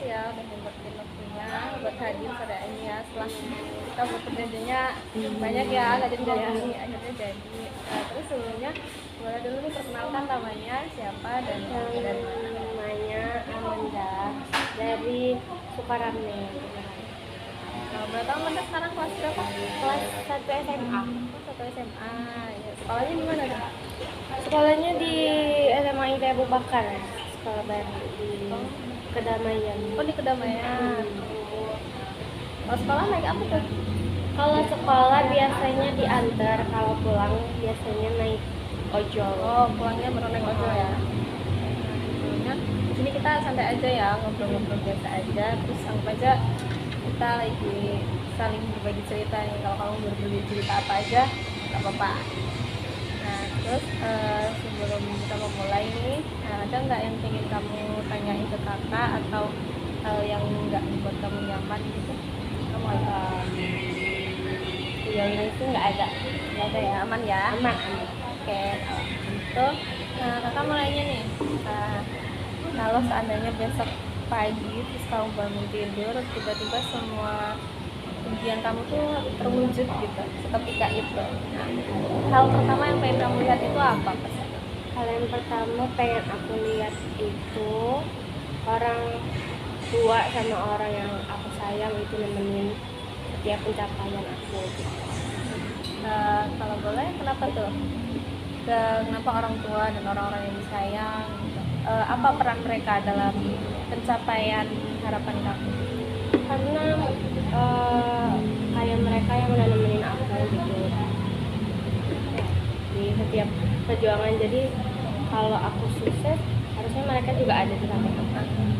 kasih ya udah nyempetin waktunya buat hadir pada ini ya. Setelah kita buat perjanjiannya banyak ya, nggak jadi akhirnya jadi. Terus sebelumnya boleh dulu nih perkenalkan namanya siapa dan dari mana? Namanya Amanda dari Sukarame. Boleh tahu Amanda sekarang kelas berapa? Kelas 1 SMA. Satu SMA. Ya, sekolahnya di mana tuh? Sekolahnya di SMA ITB Abu Bakar. Sekolah baru di Kedamaian. Oh, di Kedamaian. Kalau sekolah naik apa tuh? Kalau sekolah biasanya diantar, kalau pulang biasanya naik ojol. Oh, pulangnya baru naik ojol ya. Sebelumnya di sini kita santai aja ya, ngobrol-ngobrol biasa aja. Terus anggap aja kita lagi saling berbagi cerita nih. Kalau kamu berbagi cerita apa aja, nggak apa-apa. Nah, terus sebelum kita memulai nih, ada nggak yang ingin kamu tanyain ke kakak atau hal yang nggak membuat kamu nyaman gitu? Kamu ada? Yang itu nggak ada Ya, aman ya? aman. Oke, itu kakak mulainya nih. Kalau seandainya besok pagi terus kamu bangun tidur, tiba-tiba semua impian kamu tuh terwujud gitu seketika itu. Nah, hal pertama yang pengen kamu lihat itu apa? Hal yang pertama pengen aku lihat itu orang tua sama orang yang aku sayang itu nemenin setiap pencapaian aku. Kalau boleh, kenapa tuh? Kenapa orang tua dan orang-orang yang disayang? Gitu? Apa peran mereka dalam pencapaian harapan kamu? Karena kayak mereka yang udah nemenin aku gitu di setiap perjuangan. Jadi kalau aku sukses harusnya mereka juga ada di samping aku.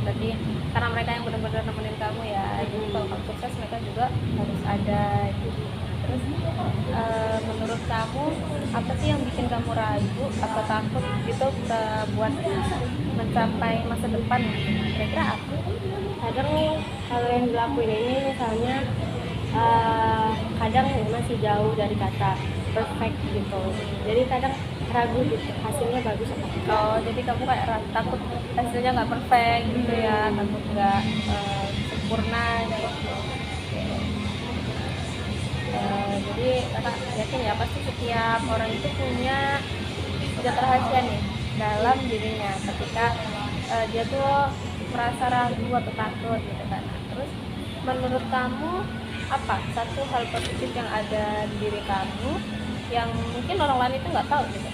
Berarti karena mereka yang benar-benar nemenin kamu ya, jadi kalau kamu sukses mereka juga harus ada gitu. Terus menurut kamu apa sih yang bikin kamu ragu atau takut gitu buat mencapai masa depan? Kira-kira apa? Kadang kalau yang dilakuin ini misalnya kadang masih jauh dari kata perfect gitu, jadi kadang ragu gitu hasilnya bagus apa enggak. Oh, jadi kamu kayak takut hasilnya nggak perfect gitu ya, takut nggak sempurna gitu. Jadi kakak yakin ya pasti setiap orang itu punya senjata rahasia nih dalam dirinya ketika dia tuh merasa ragu atau takut gitu kan. Nah, terus menurut kamu apa satu hal positif yang ada di diri kamu yang mungkin orang lain itu nggak tahu gitu?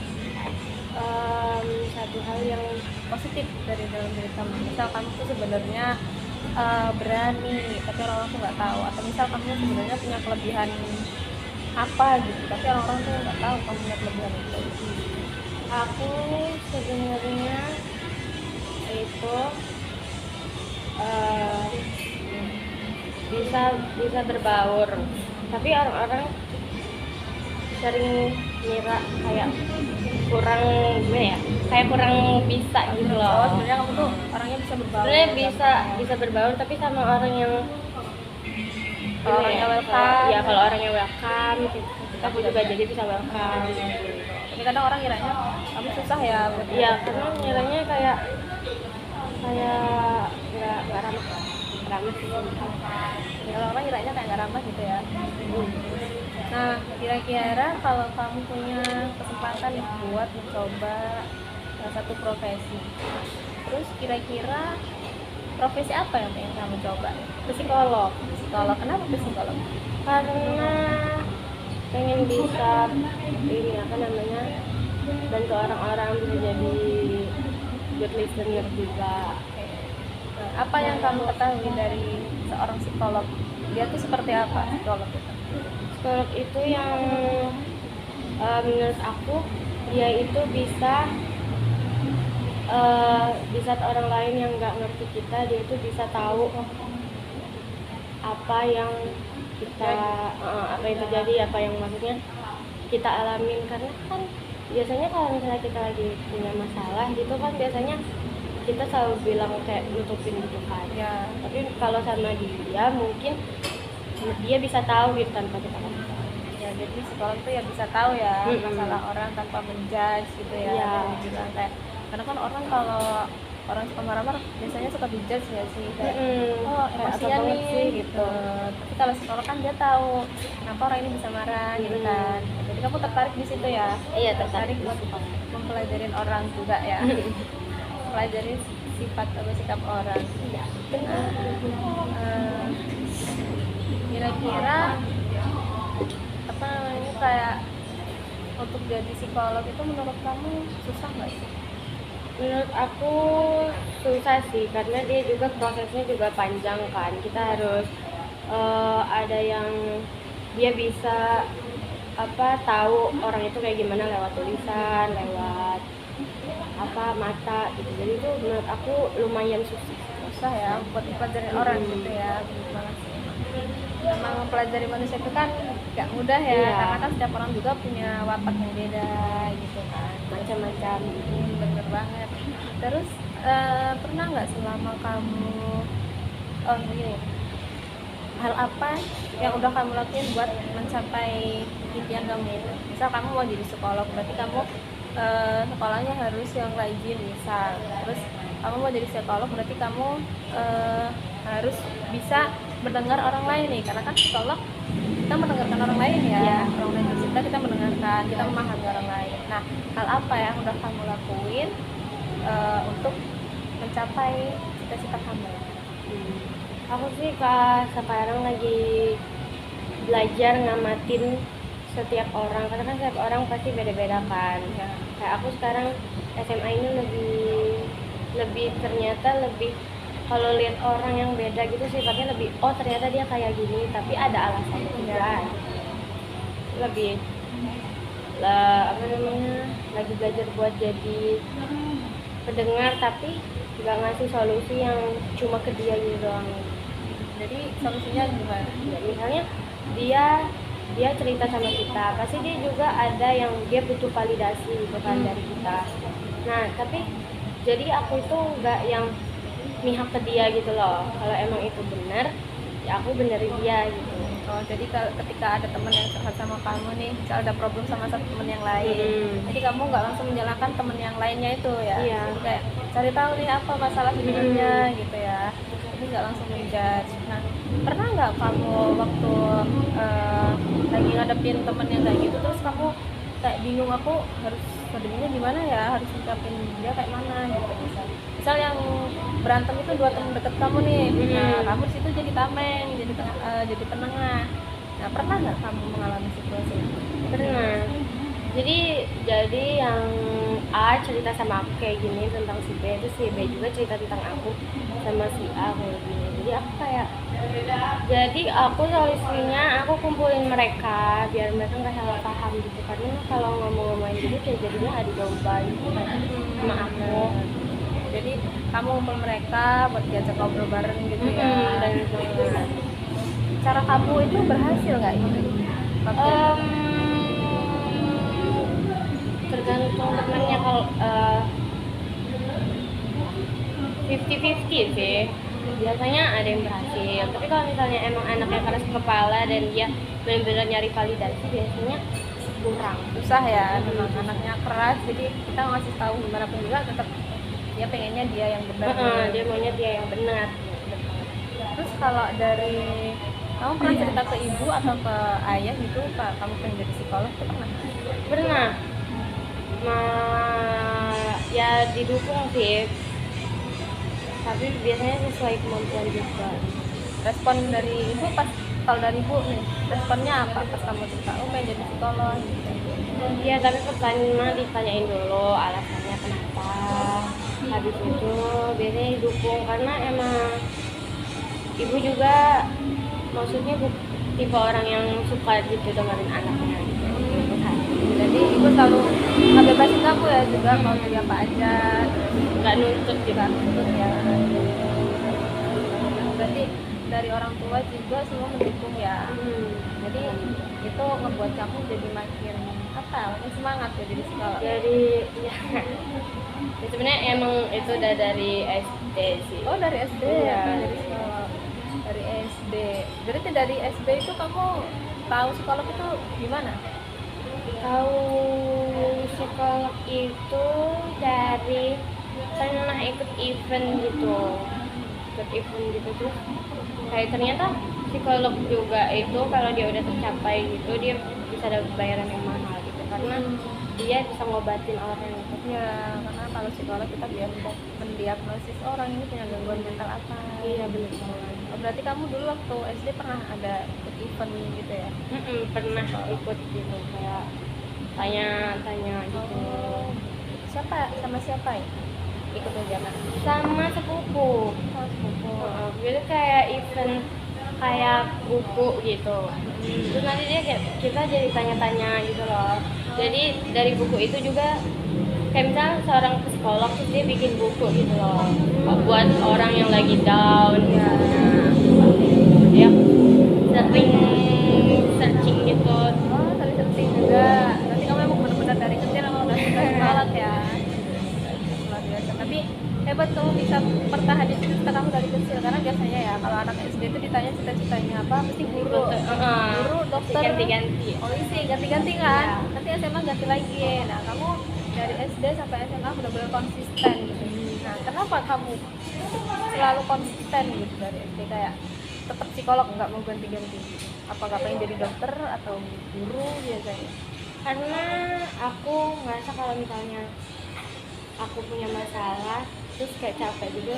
Satu hal yang Positif dari dalam diri kamu, misal kamu tuh sebenarnya berani tapi orang-orang tuh nggak tahu, atau misal kamu sebenarnya punya kelebihan apa gitu tapi orang-orang tuh nggak tahu kamu punya kelebihan itu. aku sebenarnya itu bisa berbaur, tapi orang-orang sering ngira kayak kurang gimana ya, kayak kurang bisa gitu Oh, loh. sebenarnya kamu tuh orangnya bisa berbaur. Sebenarnya bisa berbaur, tapi sama orang yang Kalau gimana orangnya ya, welcome. ya kalau orangnya welcome aku juga jadi bisa welcome. Tapi kadang orang kiranya kamu susah ya buat Iya, karena ngiranya kayak nggak ramah sih. kalau orang kiranya kayak nggak ramah gitu ya. Nah, kira-kira kalau kamu punya kesempatan nih buat mencoba salah satu profesi, terus kira-kira profesi apa yang pengen kamu coba? Psikolog, Psikolog. Kenapa psikolog? karena pengen bisa ini apa namanya, bantu orang-orang, bisa jadi good listener juga. Nah, apa yang kamu ketahui dari seorang psikolog? Dia tuh seperti apa psikolog itu? Psikolog itu yang menurut aku dia itu bisa di saat orang lain yang nggak ngerti kita, dia itu bisa tahu apa yang kita apa yang terjadi, apa yang maksudnya kita alamin. Karena kan biasanya kalau misalnya kita lagi punya masalah gitu kan biasanya kita selalu bilang kayak nutupin gitu kan Ya, tapi kalau sama dia mungkin dia bisa tahu gitu tanpa kita kasih tahu. ya jadi psikolog tuh ya bisa tahu ya Mm-mm. masalah orang tanpa menjudge gitu ya. Iya. Dari bilang kayak karena kan orang kalau orang suka marah-marah biasanya suka dijudge nggak sih, kayak oh Kayak apa emosian banget nih sih gitu. Tapi kalau psikolog kan dia tahu kenapa orang ini bisa marah gitu kan. Jadi kamu tertarik di situ ya, Iya, tertarik tertarik. buat mempelajarin orang juga ya, mempelajari sifat atau sikap orang. Nah, eh, kira-kira apa namanya, kayak untuk jadi psikolog itu menurut kamu susah nggak sih? Menurut aku susah sih, karena dia juga prosesnya juga panjang kan. Kita harus ada yang dia bisa tahu orang itu kayak gimana lewat tulisan, lewat mata gitu. Jadi itu menurut aku lumayan susah. Susah ya buat mempelajari orang gitu ya, bener banget sih. Memang mempelajari manusia itu kan gak mudah ya, Iya. karena kan setiap orang juga punya watak yang beda gitu kan, Macam-macam. bener banget. Terus pernah nggak selama kamu begini, hal apa yang udah kamu lakuin buat mencapai impian kamu itu? Misal kamu mau jadi psikolog, berarti kamu sekolahnya harus yang rajin misal. Terus kamu mau jadi psikolog, berarti kamu harus bisa mendengar orang lain nih, karena kan psikolog kita mendengarkan orang lain ya, Iya. orang lain bercerita kita mendengarkan, kita memahami orang lain. Nah, hal apa yang udah kamu lakuin untuk mencapai cita-cita kamu? Aku sih sekarang lagi belajar ngamatin setiap orang, karena kan setiap orang pasti beda-beda kan. Kayak aku sekarang SMA ini lebih ternyata lebih kalau lihat orang yang beda gitu sifatnya lebih, oh ternyata dia kayak gini tapi ada alasan juga. Lebih lagi belajar buat jadi pendengar tapi nggak ngasih solusi yang cuma ke dia gitu doang. Jadi solusinya gimana? Ya, misalnya dia cerita sama kita, pasti dia juga ada yang dia butuh validasi gitu kan dari kita. Nah tapi jadi aku itu nggak yang mihak ke dia gitu loh. Kalau emang itu benar ya aku benerin dia gitu. Oh, jadi ketika ada teman yang curhat sama kamu nih, misal ada problem sama satu teman yang lain, jadi kamu nggak langsung menyalahkan teman yang lainnya itu ya? Iya. Jadi kayak cari tahu nih apa masalah sebenarnya gitu ya. Jadi nggak langsung menjudge. Nah, pernah nggak kamu waktu lagi ngadepin temen yang kayak gitu, terus kamu kayak bingung, aku harus ngadepinnya gimana ya, harus ngucapin dia kayak mana gitu misal yang berantem itu dua teman deket kamu nih, nah kamu di situ jadi tameng, jadi penengah. Nah, pernah nggak kamu mengalami situasi itu? Pernah. Jadi yang A cerita sama aku kayak gini tentang si B, itu si B juga cerita tentang aku sama si A kayak gini. Jadi aku solusinya aku kumpulin mereka biar mereka nggak salah paham gitu, karena kalau ngomong-ngomongin gitu kayak jadinya ada domba gitu kan sama aku. Jadi kamu ngumpul mereka buat diajak ngobrol bareng gitu ya. Dan Cara kamu itu berhasil nggak itu? tergantung temannya. Kalau 50-50 sih, biasanya ada yang berhasil. Tapi kalau misalnya emang anaknya keras kepala dan dia benar-benar nyari validasi, biasanya kurang. Susah ya, memang anaknya keras, jadi kita ngasih tahu gimana pun juga tetap dia pengennya dia yang benar. Dia maunya dia yang benar. Terus kalau dari kamu pernah cerita ke ibu atau ke ayah gitu, Pak, kamu pengen jadi psikolog, itu pernah? Ya didukung sih, tapi biasanya sesuai kemampuan juga. Respon dari ibu kalau dari ibu nih, responnya apa pas kamu cerita, oh pengen jadi psikolog gitu? Iya, tapi pertanyaan ditanyain dulu alasannya kenapa. Habis itu biasanya didukung, karena emang ibu juga maksudnya tipe orang yang suka gitu dengerin anaknya gitu. Jadi ibu selalu ngebebasin kamu ya, juga mau jadi apa aja, Nggak nuntut gitu. ya. Berarti dari orang tua juga semua mendukung ya. Jadi itu ngebuat kamu jadi makin makin semangat ya jadi psikolog. Jadi ya sebenarnya emang itu udah dari SD sih. Oh, dari SD Iya. ya, dari psikolog. Dari SD. Berarti dari SD itu kamu tahu psikolog itu gimana? Tahu psikolog itu dari pernah ikut event gitu, terus kayak ternyata psikolog juga itu kalau dia udah tercapai gitu dia bisa dapat bayaran yang mahal gitu karena dia bisa ngobatin orang itu. Ya, karena kalau psikolog kita biar mendiagnosis orang ini punya gangguan mental apa. Iya benar banget. Oh, berarti kamu dulu waktu SD pernah ada ikut event gitu ya? Pernah ikut gitu kayak tanya gitu. Oh, sama siapa ya? Ikut ujian Sama sepupu. oh, sepupu. Jadi kayak event kayak buku gitu. Terus nanti kita jadi tanya-tanya gitu loh. Jadi dari buku itu juga kayak misalnya seorang psikolog terus dia bikin buku gitu loh buat orang yang lagi down ya. Dia sering searching gitu. Oh, tadi searching juga. Nanti kamu emang benar-benar dari kecil emang udah suka psikolog ya. Luar biasa. Tapi hebat kamu bisa pertahanin cita kamu dari kecil karena biasanya ya kalau anak SD itu ditanya cita-citanya apa pasti guru, dokter, ganti-ganti. polisi, ganti-ganti kan. Nanti SMA ganti lagi. Nah kamu dari SD sampai SMA benar-benar konsisten gitu. Nah kenapa kamu selalu konsisten gitu dari SD kayak tetap psikolog nggak mau ganti-ganti? Apa nggak pengen jadi dokter atau guru biasanya? Karena aku ngerasa kalau misalnya aku punya masalah terus kayak capek juga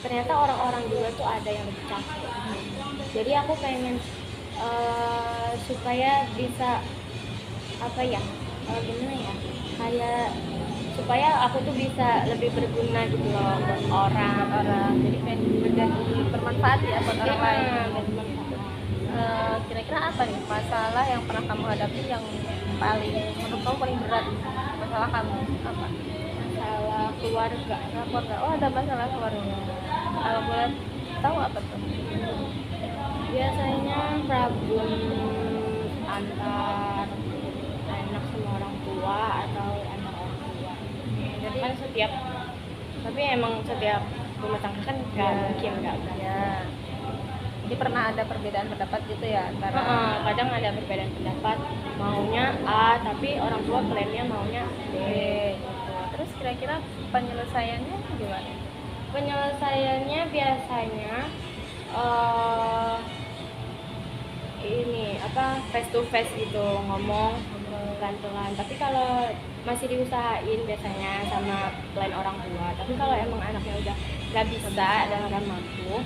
ternyata orang-orang juga tuh ada yang lebih capek jadi aku pengen supaya bisa apa ya gimana ya kayak supaya aku tuh bisa lebih berguna gitu loh buat orang Jadi pengen menjadi bermanfaat ya buat orang lain. bermanfaat. Kira-kira apa nih masalah yang pernah kamu hadapi yang paling menurut kamu paling berat? Masalah kamu apa? Masalah keluarga. Oh ada masalah keluarga. Kalau boleh tahu apa tuh? Biasanya problem antar anak sama orang tua atau anak orang tua. Jadi kan tapi emang setiap rumah tangga kan nggak mungkin nggak Ya. Jadi pernah ada perbedaan pendapat gitu ya antara kadang ada perbedaan pendapat maunya A tapi orang tua plannya maunya B gitu. Terus kira-kira penyelesaiannya gimana? Penyelesaiannya biasanya ini apa face to face gitu ngomong pelan-pelan tapi kalau masih diusahain biasanya sama plan orang tua tapi kalau emang anaknya udah nggak bisa dan nggak mampu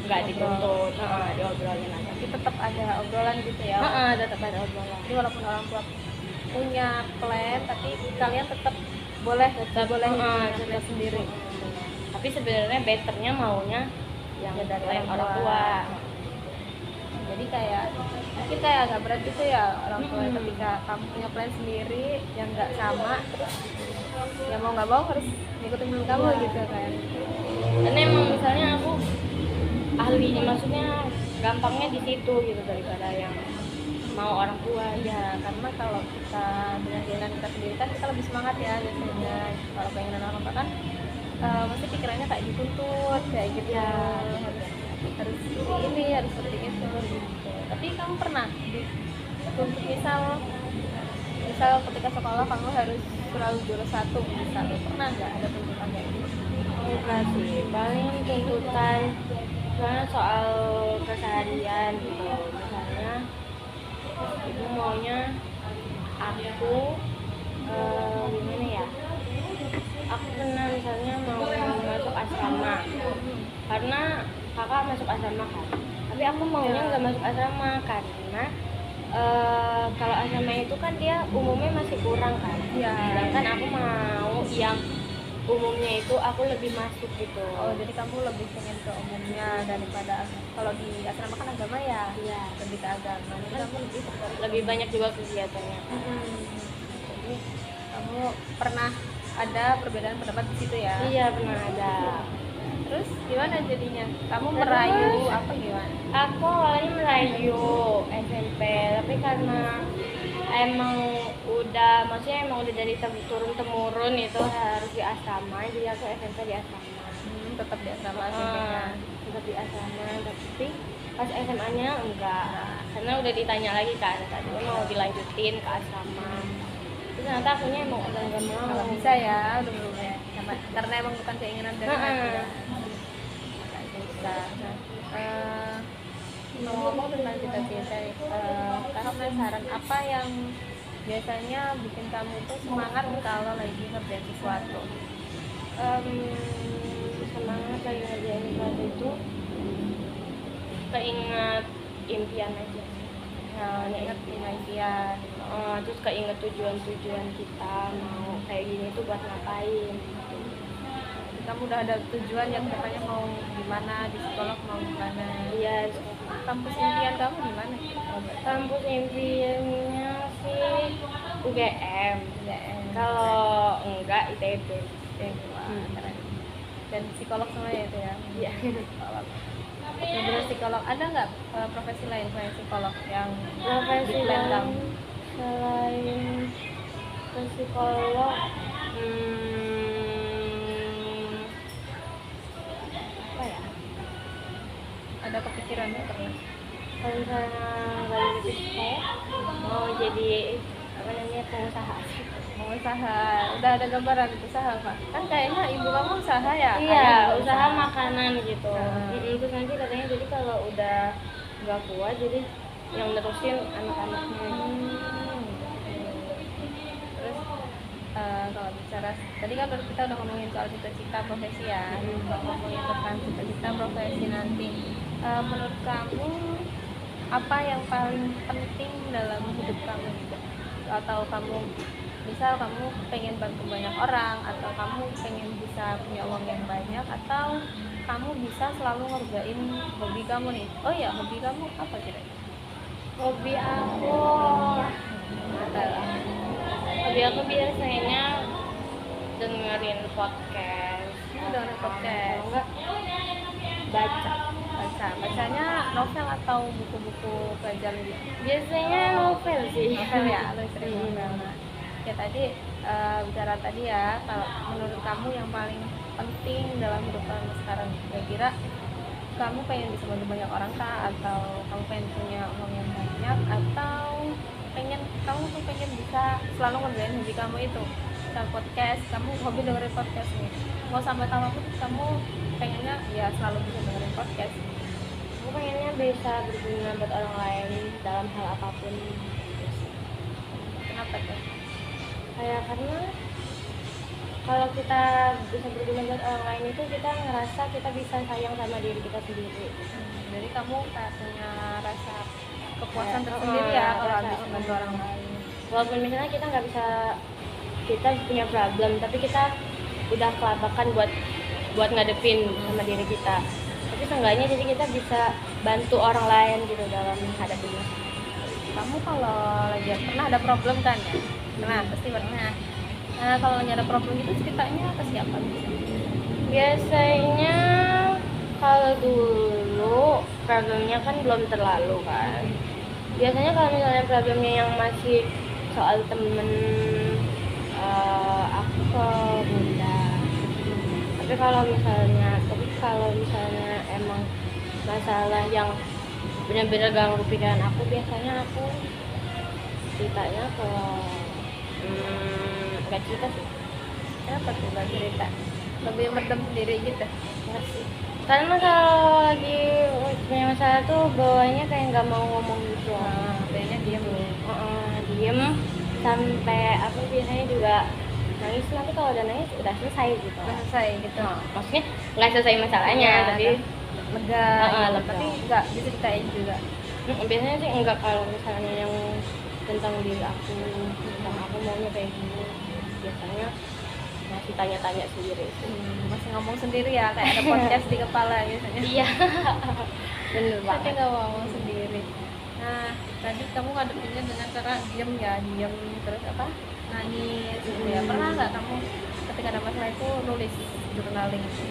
nggak dituntut diobrolin aja Tapi tetap ada obrolan gitu ya. tetap ada obrolan Jadi walaupun orang tua punya plan tapi kalian tetap boleh tetap sendiri. tapi sebenarnya betternya maunya yang Ya, dari plan orang orang tua. tua. Jadi kayak mungkin kayak agak berat gitu ya orang tua ketika kamu punya plan sendiri yang nggak sama terus ya mau nggak mau harus ngikutin plan kamu gitu kan. Karena emang misalnya aku ahlinya maksudnya gampangnya di situ gitu daripada yang mau orang tua Ya karena kalau kita dengan keinginan kita sendiri kan kita lebih semangat ya biasanya. Kalau keinginan orang tua kan mesti pikirannya kayak dituntut kayak gitu Ya. harus seperti ini harus seperti itu gitu. Tapi kamu pernah dituntut misal ketika sekolah kamu harus selalu juara 1 misal pernah nggak ada tuntutan kayak gitu? enggak sih paling tuntutan misalnya soal keseharian gitu misalnya ibu maunya aku gimana ya aku pernah misalnya mau masuk asrama karena kakak masuk asrama kan tapi aku maunya nggak masuk asrama karena kalau asrama itu kan dia umumnya masih kurang kan Ya. sedangkan aku mau yang umumnya itu aku lebih masuk gitu. Oh jadi kamu lebih pengen ke umumnya daripada kalau di asrama kan agama ya? Iya. Lebih ke agama. Jadi kamu Lebih banyak juga kegiatannya. Jadi kamu pernah ada perbedaan pendapat di situ ya? Iya pernah ada. Terus gimana jadinya? Kamu merayu apa gimana? Aku awalnya merayu SMP tapi karena maksudnya emang udah dari turun temurun itu harus di asrama jadi aku SMP di asrama. Tetap di asrama SMP-nya. Tetap di asrama tapi pas SMA-nya enggak karena udah ditanya lagi kan tadi mau dilanjutin ke asrama terus ternyata akunya emang udah nggak mau Kalau bisa ya, udah belum ya. karena emang bukan keinginan dari hati ya. Nggak bisa. Nah, ngomong tentang cita-cita nih, kakak penasaran apa yang biasanya bikin kamu tuh semangat kalau lagi ngerjain sesuatu? Semangat lagi ngerjain sesuatu itu keinget impian aja. Nah, inget impian. Terus keinget tujuan-tujuan kita mau kayak gini tuh buat ngapain. Kamu udah ada tujuan yang katanya mau gimana, di psikolog mau gimana? Iya, Kampus impian kamu gimana? kampus impiannya sih UGM. Ya, Kalau enggak ITB. keren. Dan psikolog semuanya itu ya? Iya. Psikolog. Bener psikolog, ada nggak profesi lain selain psikolog yang Profesi di plan kamu? selain psikolog, apa ya? Ada kepikiran nggak pernah? Kalau misalnya nggak jadi psikolog, mau jadi apa namanya pengusaha. Mau usaha, udah ada gambaran usaha Pak? Kan kayaknya ibu kamu usaha ya? Iya, Ayah juga usaha makanan gitu. Nah. Terus nanti katanya jadi kalau udah nggak kuat, jadi yang nerusin anak-anaknya. Terus kalau bicara tadi kan baru kita udah ngomongin soal cita-cita profesi ya, ngomongin tentang cita-cita profesi nanti. Menurut kamu apa yang paling penting dalam hidup kamu gitu? Atau kamu misal kamu pengen bantu banyak orang, atau kamu pengen bisa punya uang yang banyak, atau kamu bisa selalu ngerjain hobi kamu nih? Oh ya, hobi kamu apa kira-kira? Hobi aku biasanya dengerin podcast. Dengerin podcast. Enggak baca. Bacanya novel atau buku-buku pelajaran gitu? Biasanya novel sih. Novel ya, lebih sering novel. Nah, ya tadi bicara tadi ya, kalau menurut kamu yang paling penting dalam hidup kamu sekarang, kira-kira kamu pengen bisa bantu banyak orang kah, atau kamu pengen punya uang yang banyak, atau kamu tuh pengen bisa selalu ngerjain hobi kamu itu, misal podcast, kamu hobi dengerin podcast nih, mau sampai tahu aku kamu pengennya ya selalu bisa dengerin podcast. Aku pengennya bisa berguna buat orang lain dalam hal apapun. Kenapa tuh? Kayak karena kalau kita bisa berguna buat orang lain itu kita ngerasa kita bisa sayang sama diri kita sendiri. Jadi kamu kayak punya rasa kepuasan Kayak, tersendiri ya kalau rasa, habis membantu orang lain. Walaupun misalnya kita punya problem, tapi kita udah kelabakan buat ngadepin sama diri kita. Tapi seenggaknya jadi kita bisa bantu orang lain gitu dalam menghadapinya. Kamu kalau lagi pernah ada problem kan ya? Pernah, pasti pernah. Nah, kalau lagi ada problem gitu ceritanya ke siapa biasanya? Biasanya kalau dulu problemnya kan belum terlalu kan. Biasanya kalau misalnya problemnya yang masih soal temen, aku ke bunda. Tapi kalau misalnya emang masalah yang benar-benar ganggu pikiran aku, biasanya aku ceritanya ke nggak cerita sih. Kenapa tuh gak cerita? Lebih mendem sendiri gitu? Nggak sih. Karena kalau lagi punya masalah tuh bawahnya kayak nggak mau ngomong gitu. Kayaknya diam nih. Diem sampai aku biasanya juga nangis. Nanti kalau udah nangis udah selesai gitu. Udah selesai gitu. Maksudnya nggak selesai masalahnya, Iya, tapi lega, lega. tapi nggak diceritain juga. biasanya sih enggak kalau misalnya yang tentang diri aku, tentang aku maunya kayak gini, biasanya masih tanya-tanya sendiri. Masih ngomong sendiri ya, kayak ada podcast di kepala biasanya. Iya. Bener Tapi banget. nggak mau ngomong sendiri. Nah, tadi kamu ngadepinnya dengan cara diam ya, diam terus apa? Nangis gitu ya. Pernah nggak kamu ketika ada masalah itu nulis journaling gitu?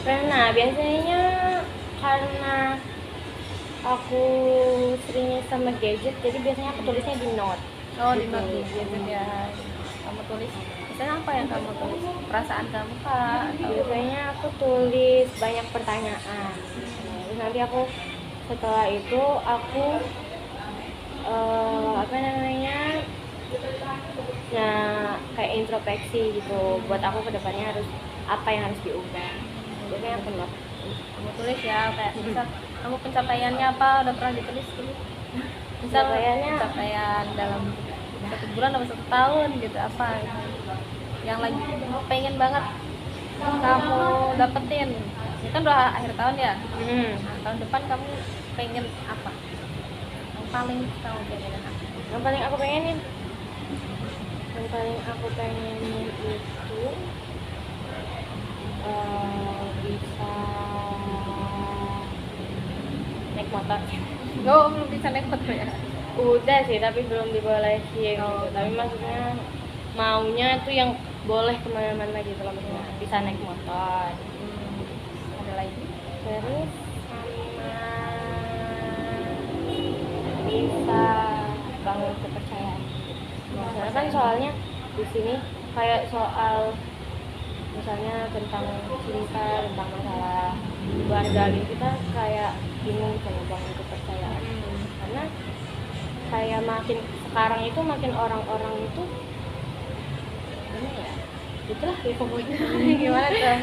Pernah, biasanya karena aku seringnya sama gadget, jadi biasanya aku tulisnya di note. Oh, di note gitu ya. Kamu tulis. Misalnya apa yang kamu tulis? Perasaan kamu kah? Atau Biasanya aku tulis banyak pertanyaan. Terus nanti aku setelah itu aku Nah, kayak introspeksi gitu. Buat aku kedepannya harus apa yang harus diubah. Jadi aku not. Kamu tulis ya, kayak misal kamu pencapaiannya apa udah pernah ditulis gitu. Misal pencapaian dalam 1 bulan atau 1 tahun gitu, apa gitu. Yang lagi pengen banget kamu dapetin. Ini kan udah akhir tahun ya. Nah, tahun depan kamu pengen apa? Yang paling kamu pengen apa? Yang paling aku pengenin itu bisa naik motor. Oh, belum bisa naik motor ya? Udah sih, tapi belum dibolehin. Oh, tapi maksudnya maunya tuh yang boleh kemana-mana gitu loh, maksudnya bisa naik motor. Ada lagi? Terus sama bisa bangun kepercayaan. Misalnya kan soalnya di sini kayak soal misalnya tentang cinta, tentang masalah keluarga gitu, kita kayak bingung sama bangun kepercayaan. Karena kayak makin sekarang itu makin orang-orang itu gimana ya, itulah ya pokoknya. Gimana tuh?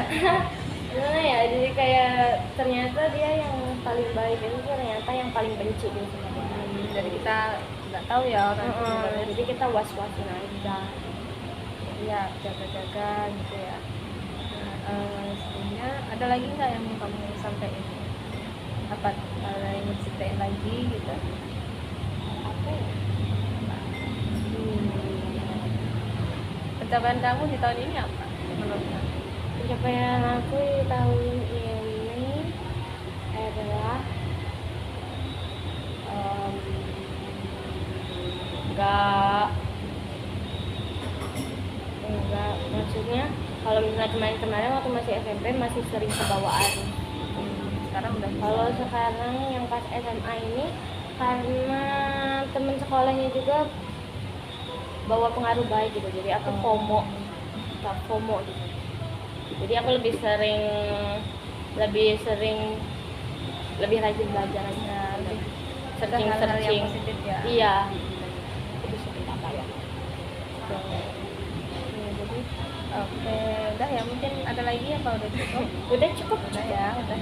Gimana ya, jadi kayak ternyata dia yang paling baik itu ternyata yang paling benci gitu sama dia. Jadi kita nggak tahu ya orang itu sebenarnya. Jadi kita was-wasin aja. Iya, jaga-jaga gitu ya. Nah, sebenarnya ada lagi nggak yang mau kamu sampaikan? Apa ada yang mau ceritain lagi gitu? Apa ya? Pencapaian kamu di tahun ini apa menurut kamu? Pencapaian aku di tahun ini adalah enggak, maksudnya kalau misalnya kemarin waktu masih SMP masih sering kebawaan. Sekarang udah Kalau sekarang yang pas SMA ini karena temen sekolahnya juga bawa pengaruh baik gitu, jadi aku FOMO gitu. Jadi aku lebih rajin belajar aja, lebih searching yang positif ya. Iya, itu sih pencapaian. Jadi oke, udah ya, mungkin ada lagi apa udah cukup? Udah cukup. Udah ya. Udah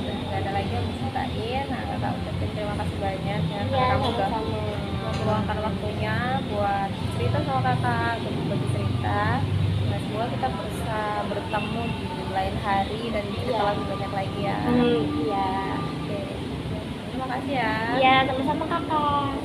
nggak ada lagi yang diceritain. Nah, kakak ucapin terima kasih banyak ya, Iya, kamu udah sama-sama. meluangkan waktunya buat cerita sama kakak, berbagi cerita. Nah, semoga kita bisa bertemu di lain hari dan cerita lebih banyak lagi ya. Iya. Oke. Terima kasih ya. Iya, sama-sama kakak.